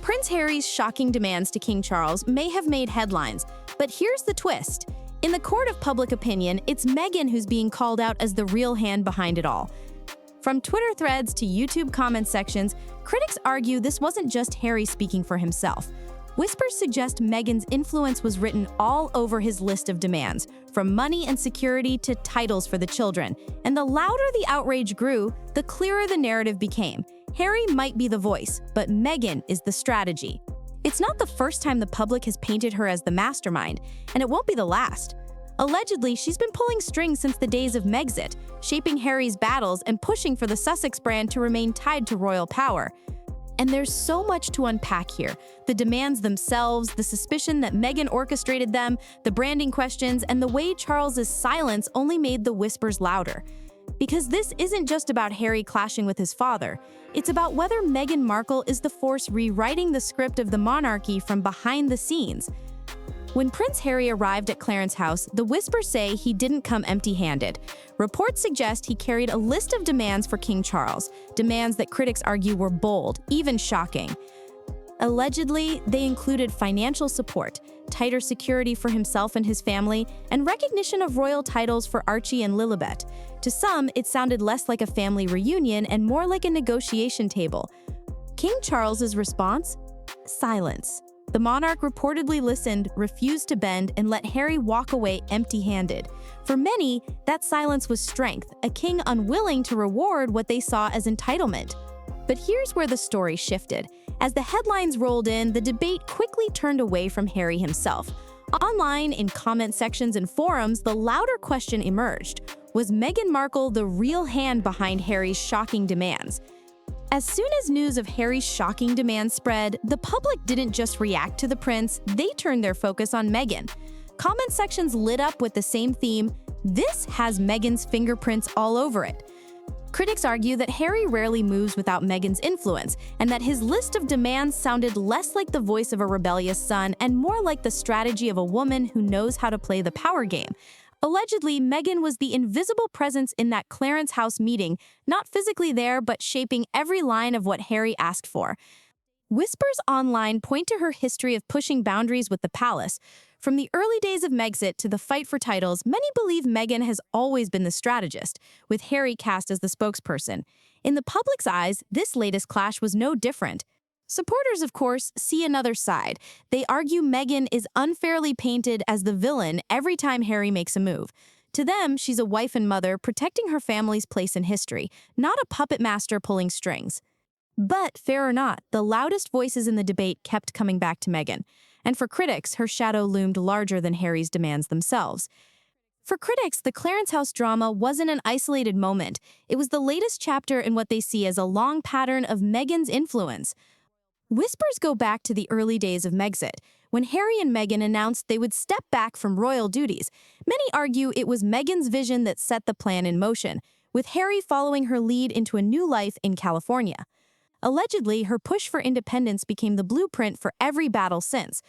Prince Harry's shocking demands to King Charles may have made headlines, but here's the twist. In the court of public opinion, it's Meghan who's being called out as the real hand behind it all. From Twitter threads to YouTube comment sections, critics argue this wasn't just Harry speaking for himself. Whispers suggest Meghan's influence was written all over his list of demands, from money and security to titles for the children. And the louder the outrage grew, the clearer the narrative became. Harry might be the voice, but Meghan is the strategy. It's not the first time the public has painted her as the mastermind, and it won't be the last. Allegedly, she's been pulling strings since the days of Megxit, shaping Harry's battles and pushing for the Sussex brand to remain tied to royal power. And there's so much to unpack here. The demands themselves, the suspicion that Meghan orchestrated them, the branding questions, and the way Charles's silence only made the whispers louder. Because this isn't just about Harry clashing with his father. It's about whether Meghan Markle is the force rewriting the script of the monarchy from behind the scenes. When Prince Harry arrived at Clarence House, the whispers say he didn't come empty-handed. Reports suggest he carried a list of demands for King Charles, demands that critics argue were bold, even shocking. Allegedly, they included financial support, tighter security for himself and his family, and recognition of royal titles for Archie and Lilibet. To some, it sounded less like a family reunion and more like a negotiation table. King Charles's response? Silence. The monarch reportedly listened, refused to bend, and let Harry walk away empty-handed. For many, that silence was strength, a king unwilling to reward what they saw as entitlement. But here's where the story shifted. As the headlines rolled in, the debate quickly turned away from Harry himself. Online, in comment sections and forums, the louder question emerged. Was Meghan Markle the real hand behind Harry's shocking demands? As soon as news of Harry's shocking demands spread, the public didn't just react to the prince, they turned their focus on Meghan. Comment sections lit up with the same theme: this has Meghan's fingerprints all over it. Critics argue that Harry rarely moves without Meghan's influence, and that his list of demands sounded less like the voice of a rebellious son and more like the strategy of a woman who knows how to play the power game. Allegedly, Meghan was the invisible presence in that Clarence House meeting, not physically there, but shaping every line of what Harry asked for. Whispers online point to her history of pushing boundaries with the palace. From the early days of Megxit to the fight for titles, many believe Meghan has always been the strategist, with Harry cast as the spokesperson. In the public's eyes, this latest clash was no different. Supporters, of course, see another side. They argue Meghan is unfairly painted as the villain every time Harry makes a move. To them, she's a wife and mother protecting her family's place in history, not a puppet master pulling strings. But, fair or not, the loudest voices in the debate kept coming back to Meghan. And for critics, her shadow loomed larger than Harry's demands themselves. For critics, the Clarence House drama wasn't an isolated moment. It was the latest chapter in what they see as a long pattern of Meghan's influence. Whispers go back to the early days of Megxit, when Harry and Meghan announced they would step back from royal duties. Many argue it was Meghan's vision that set the plan in motion, with Harry following her lead into a new life in California. Allegedly, her push for independence became the blueprint for every battle since.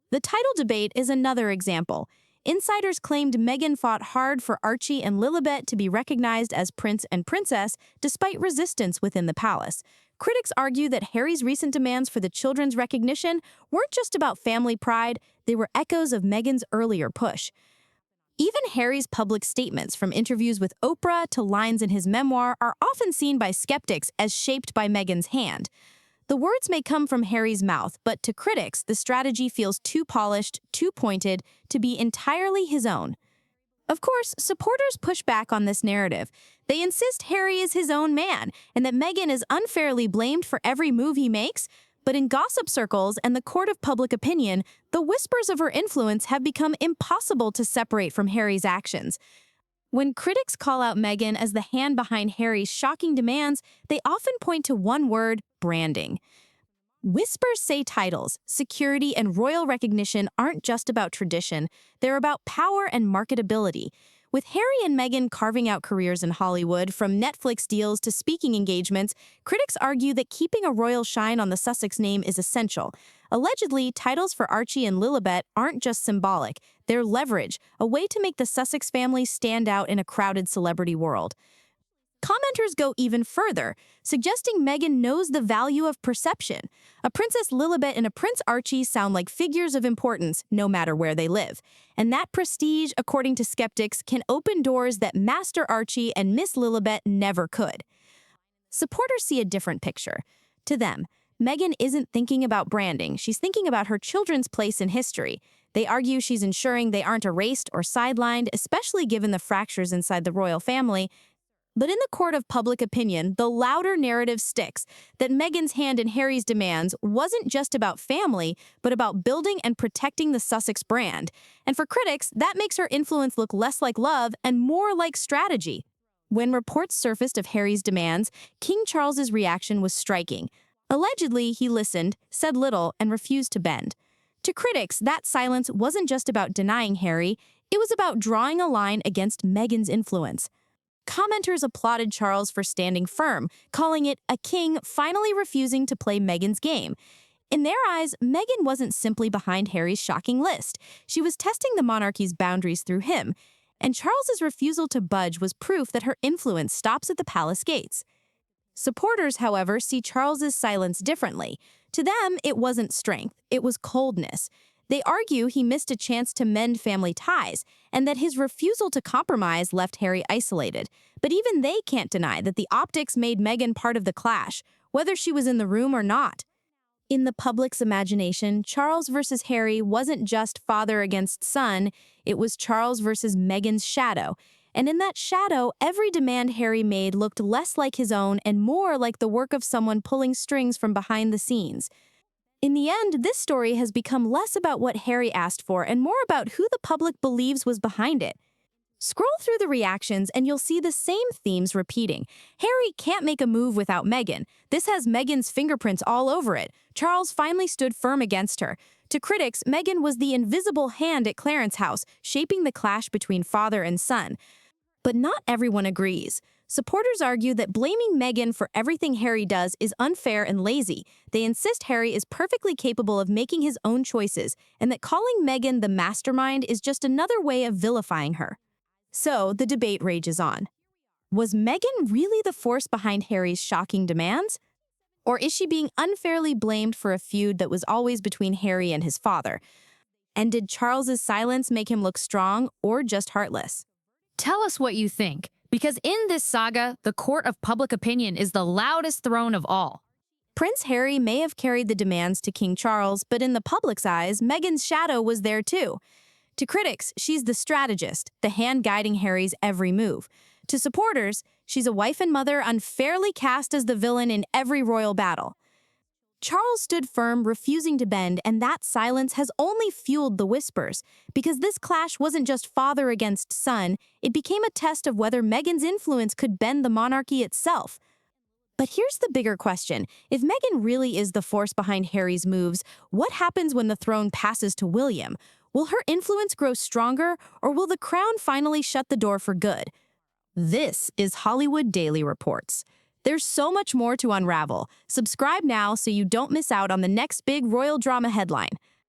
The title debate is another example. Insiders claimed Meghan fought hard for Archie and Lilibet to be recognized as prince and princess, despite resistance within the palace. Critics argue that Harry's recent demands for the children's recognition weren't just about family pride, they were echoes of Meghan's earlier push. Even Harry's public statements, from interviews with Oprah to lines in his memoir, are often seen by skeptics as shaped by Meghan's hand. The words may come from Harry's mouth, but to critics, the strategy feels too polished, too pointed, to be entirely his own. Of course, supporters push back on this narrative. They insist Harry is his own man, and that Meghan is unfairly blamed for every move he makes. But in gossip circles and the court of public opinion, the whispers of her influence have become impossible to separate from Harry's actions. When critics call out Meghan as the hand behind Harry's shocking demands, they often point to one word: branding. Whispers say titles, security, and royal recognition aren't just about tradition, they're about power and marketability. With Harry and Meghan carving out careers in Hollywood, from Netflix deals to speaking engagements, critics argue that keeping a royal shine on the Sussex name is essential. Allegedly, titles for Archie and Lilibet aren't just symbolic, they're leverage, a way to make the Sussex family stand out in a crowded celebrity world. Commenters go even further, suggesting Meghan knows the value of perception. A Princess Lilibet and a Prince Archie sound like figures of importance no matter where they live. And that prestige, according to skeptics, can open doors that Master Archie and Miss Lilibet never could. Supporters see a different picture. To them, Meghan isn't thinking about branding, she's thinking about her children's place in history. They argue she's ensuring they aren't erased or sidelined, especially given the fractures inside the royal family. But in the court of public opinion, the louder narrative sticks that Meghan's hand in Harry's demands wasn't just about family, but about building and protecting the Sussex brand. And for critics, that makes her influence look less like love and more like strategy. When reports surfaced of Harry's demands, King Charles's reaction was striking. Allegedly, he listened, said little, and refused to bend. To critics, that silence wasn't just about denying Harry, it was about drawing a line against Meghan's influence. Commenters applauded Charles for standing firm, calling it a king finally refusing to play Meghan's game. In their eyes, Meghan wasn't simply behind Harry's shocking list. She was testing the monarchy's boundaries through him, and Charles's refusal to budge was proof that her influence stops at the palace gates. Supporters, however, see Charles's silence differently. To them, it wasn't strength, it was coldness. They argue he missed a chance to mend family ties, and that his refusal to compromise left Harry isolated. But even they can't deny that the optics made Meghan part of the clash, whether she was in the room or not. In the public's imagination, Charles versus Harry wasn't just father against son, it was Charles versus Meghan's shadow. And in that shadow, every demand Harry made looked less like his own and more like the work of someone pulling strings from behind the scenes. In the end, this story has become less about what Harry asked for and more about who the public believes was behind it. Scroll through the reactions and you'll see the same themes repeating. Harry can't make a move without Meghan. This has Meghan's fingerprints all over it. Charles finally stood firm against her. To critics, Meghan was the invisible hand at Clarence House, shaping the clash between father and son. But not everyone agrees. Supporters argue that blaming Meghan for everything Harry does is unfair and lazy. They insist Harry is perfectly capable of making his own choices, and that calling Meghan the mastermind is just another way of vilifying her. So, the debate rages on. Was Meghan really the force behind Harry's shocking demands? Or is she being unfairly blamed for a feud that was always between Harry and his father? And did Charles's silence make him look strong or just heartless? Tell us what you think, because in this saga, the court of public opinion is the loudest throne of all. Prince Harry may have carried the demands to King Charles, but in the public's eyes, Meghan's shadow was there too. To critics, she's the strategist, the hand guiding Harry's every move. To supporters, she's a wife and mother unfairly cast as the villain in every royal battle. Charles stood firm, refusing to bend, and that silence has only fueled the whispers. Because this clash wasn't just father against son, it became a test of whether Meghan's influence could bend the monarchy itself. But here's the bigger question. If Meghan really is the force behind Harry's moves, what happens when the throne passes to William? Will her influence grow stronger, or will the crown finally shut the door for good? This is Hollywood Daily Reports. There's so much more to unravel. Subscribe now so you don't miss out on the next big royal drama headline.